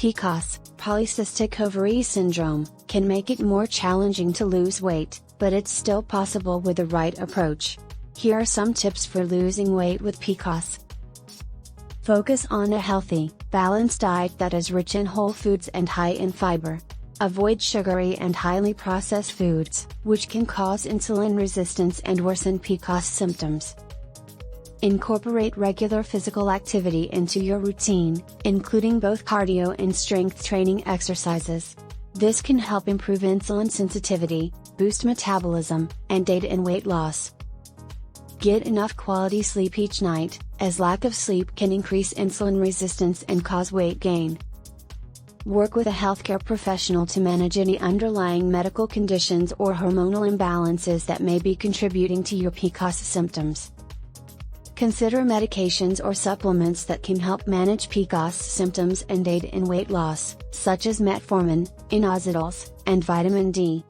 PCOS, polycystic ovary syndrome, can make it more challenging to lose weight, but it's still possible with the right approach. Here are some tips for losing weight with PCOS. Focus on a healthy, balanced diet that is rich in whole foods and high in fiber. Avoid sugary and highly processed foods, which can cause insulin resistance and worsen PCOS symptoms. Incorporate regular physical activity into your routine, including both cardio and strength training exercises. This can help improve insulin sensitivity, boost metabolism, and aid in weight loss. Get enough quality sleep each night, as lack of sleep can increase insulin resistance and cause weight gain. Work with a healthcare professional to manage any underlying medical conditions or hormonal imbalances that may be contributing to your PCOS symptoms. Consider medications or supplements that can help manage PCOS symptoms and aid in weight loss, such as metformin, inositol, and vitamin D.